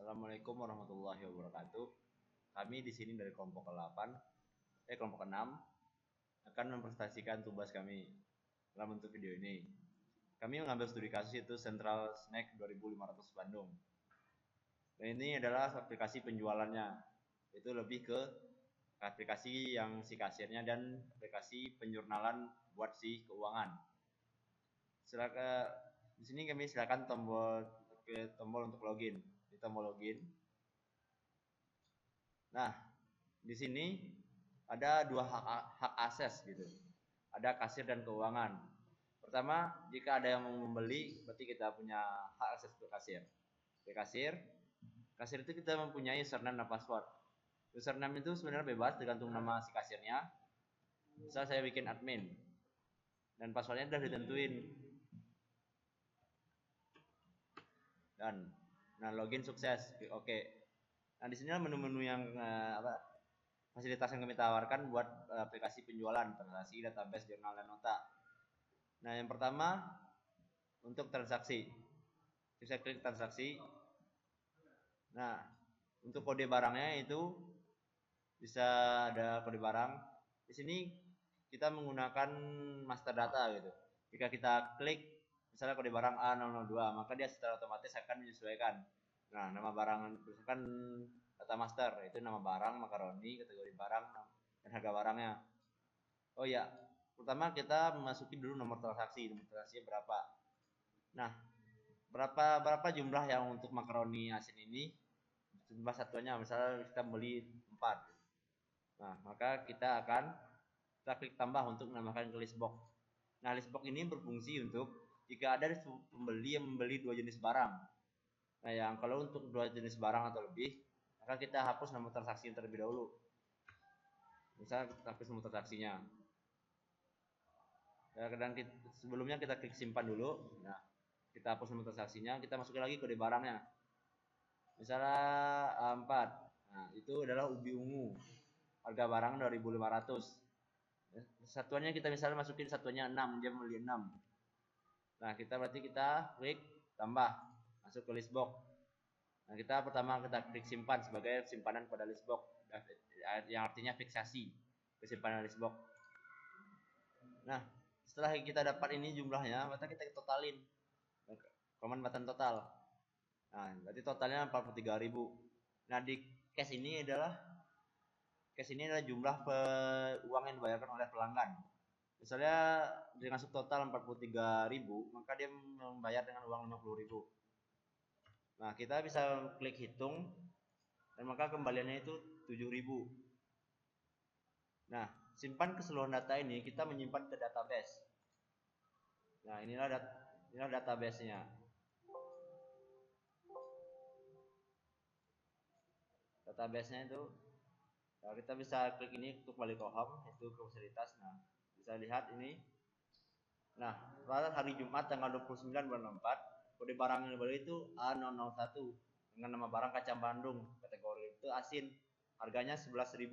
Assalamualaikum warahmatullahi wabarakatuh. Kami di sini dari kelompok 6 akan mempresentasikan tugas kami dalam bentuk video ini. Kami mengambil studi kasus itu Central Snack 2500 Bandung. Dan ini adalah aplikasi penjualannya. Itu lebih ke aplikasi yang si kasirnya dan aplikasi penjurnalan buat si keuangan. Silakan di sini kami silakan tombol untuk login. Di tombol login. Nah, di sini ada dua hak akses gitu. Ada kasir dan keuangan. Pertama, jika ada yang mau membeli, berarti kita punya hak akses ke kasir. Ke kasir, kasir itu kita mempunyai username dan password. Username itu sebenarnya bebas, tergantung nama si kasirnya. Misal saya bikin admin, dan passwordnya sudah ditentuin. Dan, nah login sukses, oke. Nah di sini menu-menu yang fasilitas yang kami tawarkan buat aplikasi penjualan, transaksi, database, jurnal, dan nota. Nah, yang pertama untuk transaksi. Bisa klik transaksi. Nah, untuk kode barangnya itu bisa ada kode barang. Di sini kita menggunakan master data gitu. Jika kita klik misalnya kode barang A002, maka dia secara otomatis akan menyesuaikan. Nah, nama barang misalkan data master itu nama barang, makaroni, kategori barang, dan harga barangnya. Oh ya, pertama kita memasuki dulu nomor transaksinya berapa. Nah, berapa jumlah yang untuk makaroni asin ini? Jumlah satuannya misalnya kita beli 4. Nah, maka kita klik tambah untuk menambahkan ke list box. Nah, list box ini berfungsi untuk jika ada pembeli yang membeli 2 jenis barang. Nah, yang kalau untuk 2 jenis barang atau lebih, maka kita hapus nomor transaksi terlebih dahulu. Misalnya kita hapus nomor transaksinya. Dan sebelumnya kita klik simpan dulu. Nah, kita hapus nomor transaksinya, kita masukin lagi kode barangnya. Misalnya 4. Nah, itu adalah ubi ungu. Harga barang 2.500. Satuannya kita misalnya masukin satuannya 6, dia beli 6. Nah, berarti kita klik tambah, masuk ke list box. Nah, kita pertama kita klik simpan sebagai simpanan pada list box, yang artinya fiksasi simpanan list box. Nah, setelah kita dapat ini jumlahnya, maka kita totalin. Command button total. Nah, berarti totalnya 43.000. Nah, di cash ini adalah jumlah uang yang dibayarkan oleh pelanggan. Misalnya dengan subtotal 43.000, maka dia membayar dengan uang 50.000. Nah, kita bisa klik hitung dan maka kembaliannya itu 7.000. Nah, simpan keseluruhan data ini kita menyimpan ke database. Nah, inilah database-nya. Database-nya itu kita bisa klik ini untuk balik ke home, itu ke fasilitas. Nah, bisa lihat ini. Nah, pada hari Jumat tanggal 29 bulan 4, kode barang yang dibeli itu A001 dengan nama barang kacang Bandung, kategori itu asin. Harganya 11.500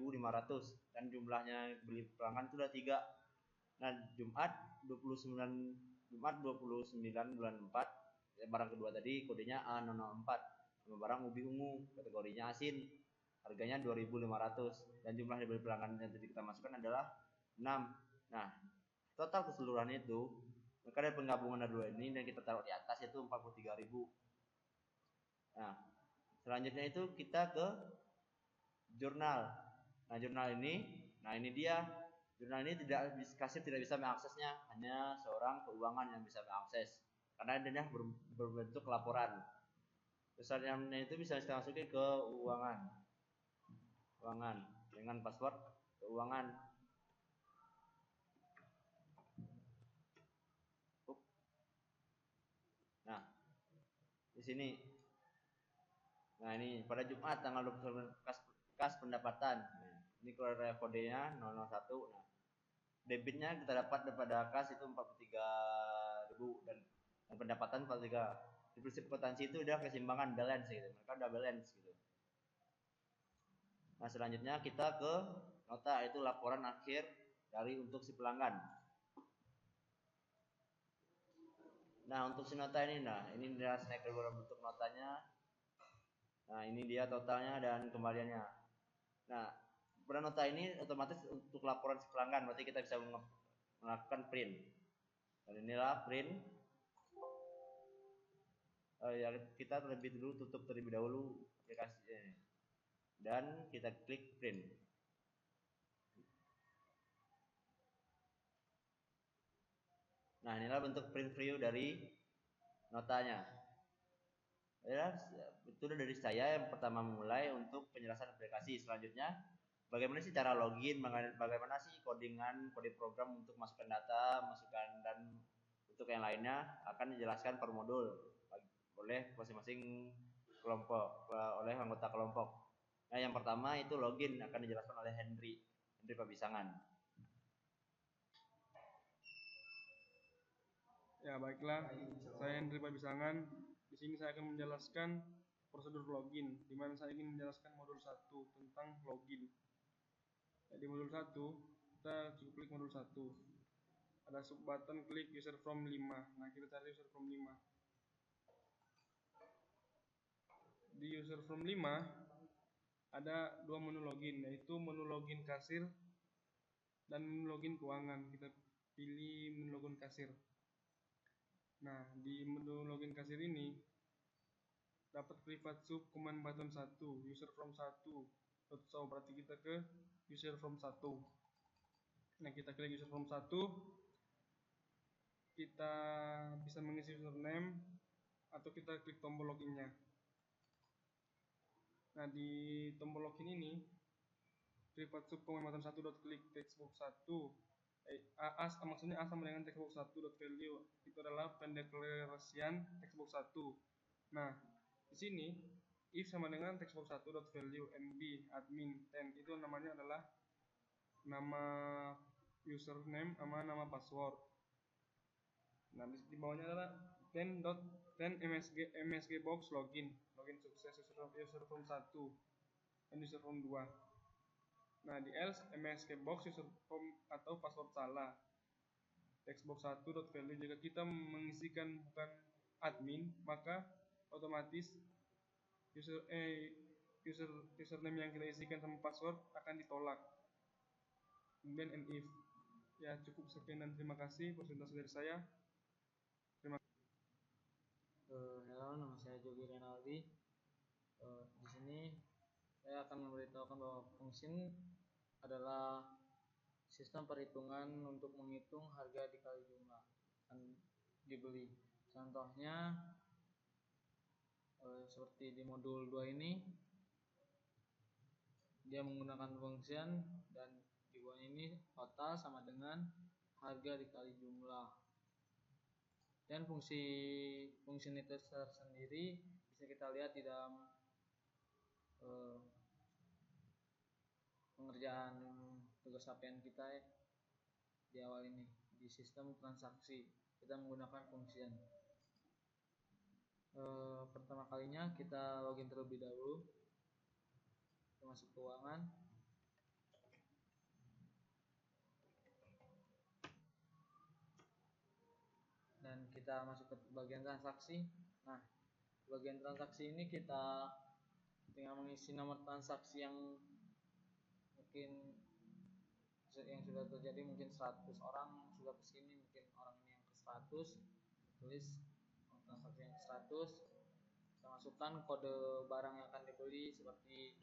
dan jumlahnya beli pelanggan itu udah 3. Nah, Jumat 29 bulan 4, barang kedua tadi kodenya A004. Nama barang ubi ungu, kategorinya asin. Harganya 2.500 dan jumlah yang beli pelanggan yang tadi kita masukkan adalah 6. Nah, total keseluruhan itu maka dari penggabungan dua ini dan kita taruh di atas itu 43.000. Nah, selanjutnya itu kita ke jurnal. Nah, jurnal ini dia. Jurnal ini kasir tidak bisa mengaksesnya, hanya seorang keuangan yang bisa mengakses karena dia berbentuk laporan. Besarnya itu bisa kita masukin ke keuangan dengan password keuangan. Nah, di sini. Nah, ini pada Jumat tanggal 29 kas pendapatan. Nah, ini kodenya 001. Nah, debitnya kita dapat daripada kas itu 43.000 dan pendapatan 43. Di prinsip potensi itu udah keseimbangan balance gitu. Mereka udah balance gitu. Nah, selanjutnya kita ke nota, itu laporan akhir dari untuk si pelanggan. Nah, untuk si nota ini, ini adalah snack dalam bentuk notanya. Nah, ini dia totalnya dan kembaliannya. Nah, pada nota ini otomatis untuk laporan si pelanggan, berarti kita bisa melakukan print. Dan inilah print. Ya, kita terlebih dulu tutup terlebih dahulu aplikasi ini. Dan kita klik print. Nah, inilah bentuk print preview dari notanya. Ya, itu dari saya yang pertama memulai untuk penjelasan aplikasi. Selanjutnya, bagaimana sih cara login, bagaimana sih kode program untuk masukkan data, dan untuk yang lainnya akan dijelaskan per modul oleh masing-masing kelompok, oleh anggota kelompok. Nah, yang pertama itu login akan dijelaskan oleh Henry Pabisangan. Ya, baiklah. Saya Henry Pabisangan. Di sini saya akan menjelaskan prosedur login, di mana saya ingin menjelaskan modul 1 tentang login. Ya, di modul 1, kita cukup klik modul 1. Ada sub button klik user from 5. Nah, kita cari user from 5. Di user from 5 ada dua menu login, yaitu menu login kasir dan menu login keuangan. Kita pilih menu login kasir. Nah, di menu login kasir ini dapat privat sub command button 1, user from 1. So, berarti kita ke user from 1. Nah, kita klik user from 1. Kita bisa mengisi username atau kita klik tombol loginnya. Nah, di tombol login ini privat sub command button 1 klik textbox 1. Maksudnya A sama dengan textbox 1.value itu adalah pendeklarasian textbox 1. Nah, di sini if sama dengan textbox 1.value nb admin 10 itu namanya adalah nama username sama nama password. Nah, di bawahnya adalah 10 msg box login sukses user from 1 dan user from 2. Nah, di else msg box user from atau password salah textbox 1.value. Jika kita mengisikan bukan admin, maka otomatis username yang kita isikan sama password akan ditolak. Kemudian if. Ya, cukup sekian dan terima kasih presentasi dari saya. Terima kasih. Halo, nama saya Jogi Renaldi. Di sini saya akan memberitahukan bahwa function adalah sistem perhitungan untuk menghitung harga dikali jumlah yang dibeli. Contohnya seperti di modul 2 ini, dia menggunakan function dan di bawah ini total sama dengan harga dikali jumlah. Dan fungsi itu tersendiri bisa kita lihat di dalam pengerjaan tugas harian kita di awal ini. Di sistem transaksi kita menggunakan function. Pertama kalinya kita login terlebih dahulu, kita masuk keuangan, dan kita masuk ke bagian transaksi. Nah, bagian transaksi ini kita tinggal mengisi nomor transaksi yang mungkin yang sudah terjadi, mungkin 100 orang sudah kesini, mungkin orang ini yang ke 100, tulis transaksi yang ke 100, kita masukkan kode barang yang akan dibeli seperti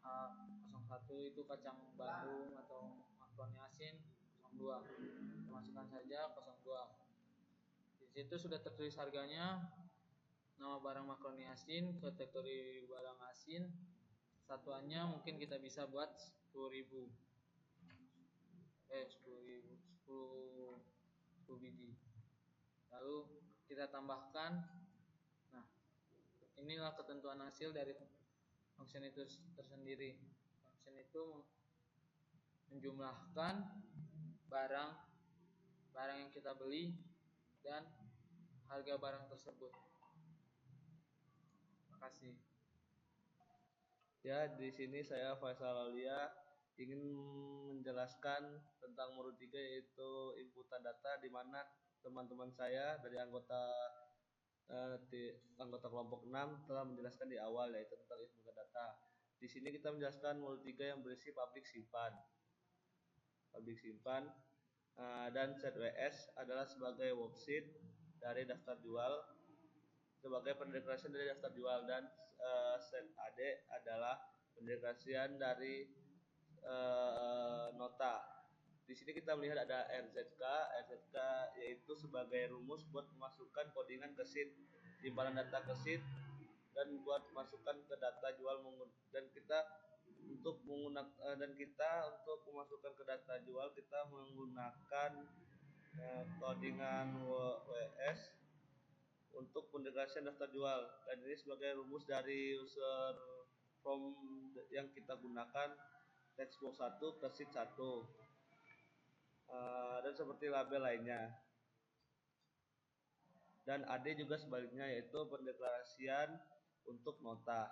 01 itu kacang Bandung atau makaroni asin, 02 kita masukkan saja 02. Di situ sudah tertulis harganya, nama barang makaroni asin, kategori barang asin, satuannya mungkin kita bisa buat 10.000. 10 biji. Lalu kita tambahkan. Nah, inilah ketentuan hasil dari function itu tersendiri. Function itu menjumlahkan barang yang kita beli dan harga barang tersebut. Terima kasih. Ya, di sini saya Faisal Aulia ingin menjelaskan tentang modul 3 yaitu inputan data, di mana teman-teman saya dari anggota Anggota kelompok 6 telah menjelaskan di awal, yaitu tentang ilmu data. Di sini kita menjelaskan modul 3 yang berisi pabrik simpan. Dan set WS adalah sebagai worksheet dari daftar jual, sebagai pendeklarasian dari daftar jual, dan set AD adalah pendeklarasian dari nota. Di sini kita melihat ada RZK yaitu sebagai rumus buat memasukkan codingan ke sheet, simpanan data ke sheet, dan buat masukkan ke data jual, dan kita untuk memasukkan ke data jual kita menggunakan codingan WS untuk pendeklarasian daftar jual, dan ini sebagai rumus dari user form yang kita gunakan textbox 1 ke sheet 1, dan seperti label lainnya. Dan AD juga sebaliknya, yaitu pendeklarasian untuk nota,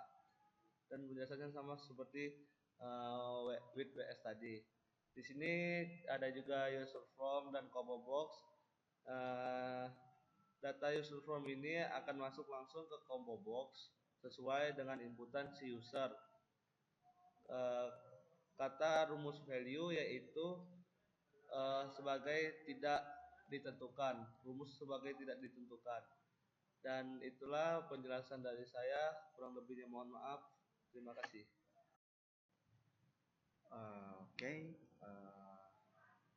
dan penjelasannya sama seperti with WS tadi. Di sini ada juga user form dan combo box. Data user form ini akan masuk langsung ke combo box sesuai dengan inputan si user. Kata rumus value yaitu sebagai tidak ditentukan, rumus sebagai tidak ditentukan. Dan itulah penjelasan dari saya, kurang lebihnya mohon maaf. Terima kasih.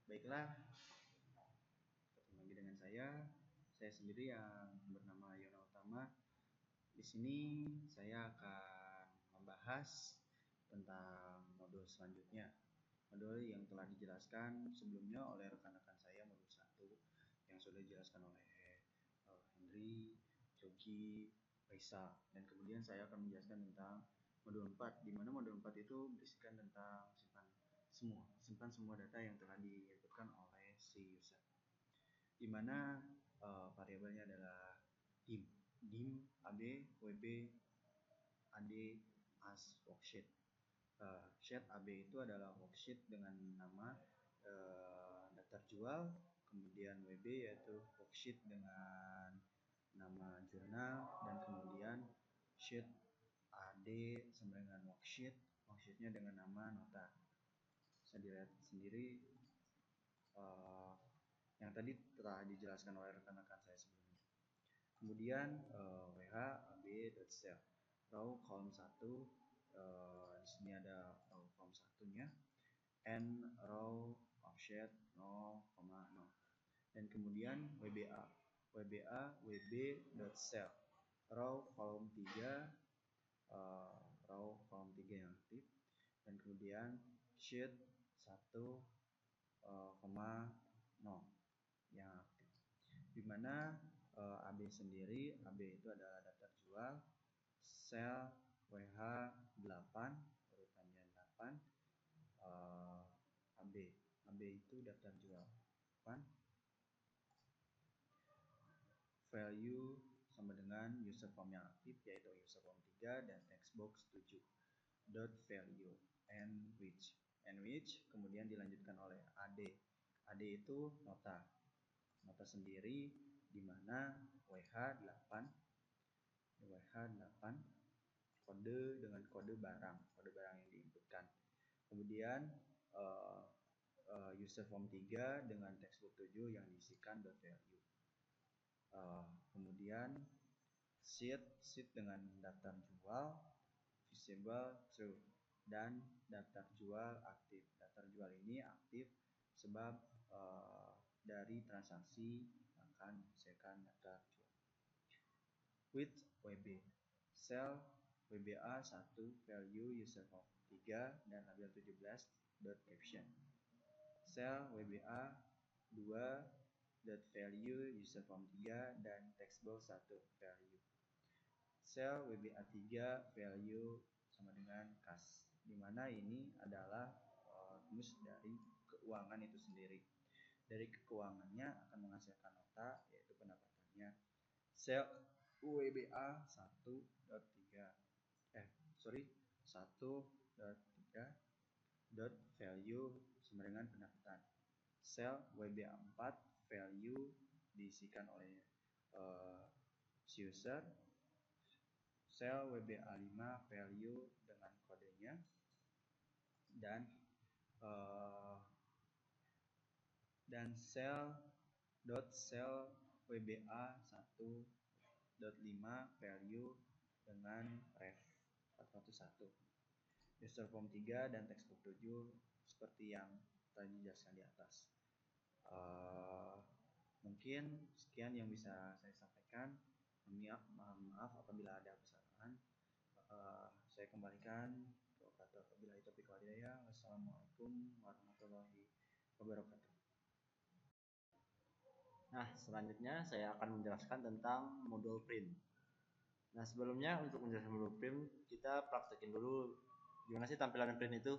Baiklah, ketemu lagi dengan saya sendiri yang bernama Yona Utama. Di sini saya akan membahas tentang modul selanjutnya, modul yang telah dijelaskan sebelumnya oleh rekan-rekan saya, modul 1 yang sudah dijelaskan oleh Henry, Jogi, Raisa, dan kemudian saya akan menjelaskan tentang modul 4, di mana modul 4 itu berisikan tentang simpan semua data yang telah diinputkan oleh si user, di mana variabelnya adalah dim, AB, WB, AD, as, worksheet. Sheet AB itu adalah worksheet dengan nama daftar jual, kemudian WB yaitu worksheet dengan nama jurnal, dan kemudian sheet AD sama dengan worksheetnya dengan nama nota. Bisa dilihat sendiri yang tadi telah dijelaskan oleh rekan-rekan saya sebelumnya. Kemudian WH AB.cell row column 1, di sini ada row column 1-nya, and row offset 0,0, dan kemudian WBA WB.cell row column 3, row column 3 yang aktif, dan kemudian sheet 1,0 yang aktif, dimana AB sendiri, AB itu adalah daftar jual, sel WH 8, urutannya 8, AB itu daftar jual 8, value sama dengan user form yang aktif yaitu user form 3 dan textbox 7 dot value and which, kemudian dilanjutkan oleh AD itu nota sendiri, dimana WH 8 kode dengan kode barang yang diinputkan, kemudian user form 3 dengan textbook 7 yang diisikan dot value, kemudian sheet dengan daftar jual visible true, dan daftar jual aktif. Daftar jual ini aktif sebab dari transaksi akan menghasilkan daftar jual. With WB, sel WBA 1 value user form 3 dan label 17 dot caption, sel WBA 2 dot value user form 3 dan textbox 1 value, sel WBA 3 value sama dengan kas, dimana ini adalah rumus dari keuangan itu sendiri. Dari keuangannya akan menghasilkan nota yaitu pendapatannya. Sel WBA 1.3 dot value sama dengan pendapatan. Sel WBA 4 value diisikan oleh user, sel WBA5 value dengan kodenya, dan sel WBA1.5 value dengan ref 401, user form 3 dan textbook 7 seperti yang tadi dijelaskan di atas. Mungkin sekian yang bisa saya sampaikan. Maaf apabila ada kesalahan. Saya kembalikan ke operator. Wabillahi taufiq wal hidayah. Wassalamualaikum warahmatullahi wabarakatuh. Nah, selanjutnya saya akan menjelaskan tentang modul print. Nah, sebelumnya untuk menjelaskan modul print, kita praktekin dulu gimana sih tampilan print itu.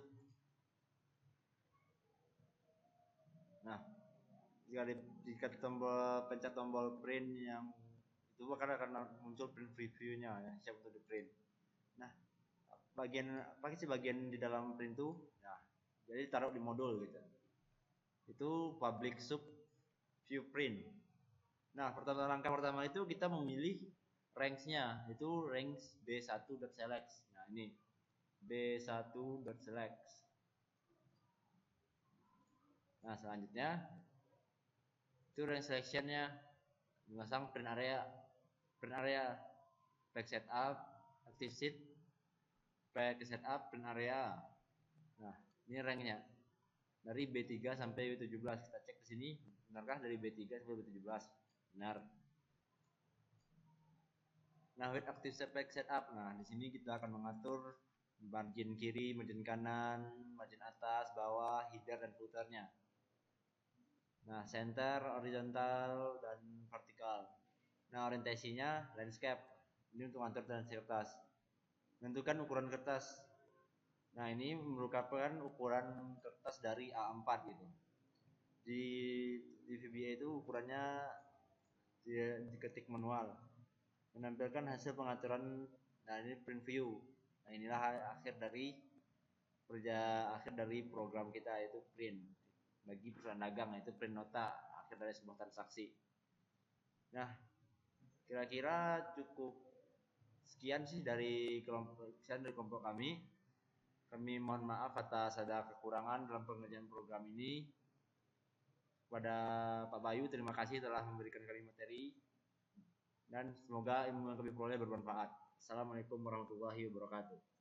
Nah, jika pencet tombol print yang itu akan muncul print previewnya ya, siap untuk di print. Nah, apa sih bagian di dalam print itu? Nah, jadi taruh di modul gitu. Itu public sub view print. Nah, langkah pertama itu kita memilih range-nya, itu range b1.select. Nah, ini b1.select. Nah, selanjutnya itu range selection-nya, memasang print area, pack setup, active sheet, pack setup, print area. Nah, ini rank-nya dari B3 sampai B17. Kita cek di sini, benarkah dari B3 sampai B17? Benar. Nah, with active pack setup. Nah, di sini kita akan mengatur margin kiri, margin kanan, margin atas, bawah, header dan footer-nya. Nah, center, horizontal, dan vertikal. Nah, orientasinya landscape. Ini untuk ngatur transaksi kertas. Menentukan ukuran kertas. Nah, ini merupakan ukuran kertas dari A4 gitu. Di VBA itu ukurannya diketik manual. Menampilkan hasil pengaturan. Nah, ini print view. Nah, inilah akhir dari program kita, yaitu print. Bagi perusahaan dagang, yaitu print nota akhir dari sebuah transaksi. Nah, kira-kira cukup sekian sih dari kelompok kami. Kami mohon maaf atas ada kekurangan dalam pengerjaan program ini. Kepada Pak Bayu, terima kasih telah memberikan kami materi. Dan semoga ilmu yang kami peroleh bermanfaat. Assalamualaikum warahmatullahi wabarakatuh.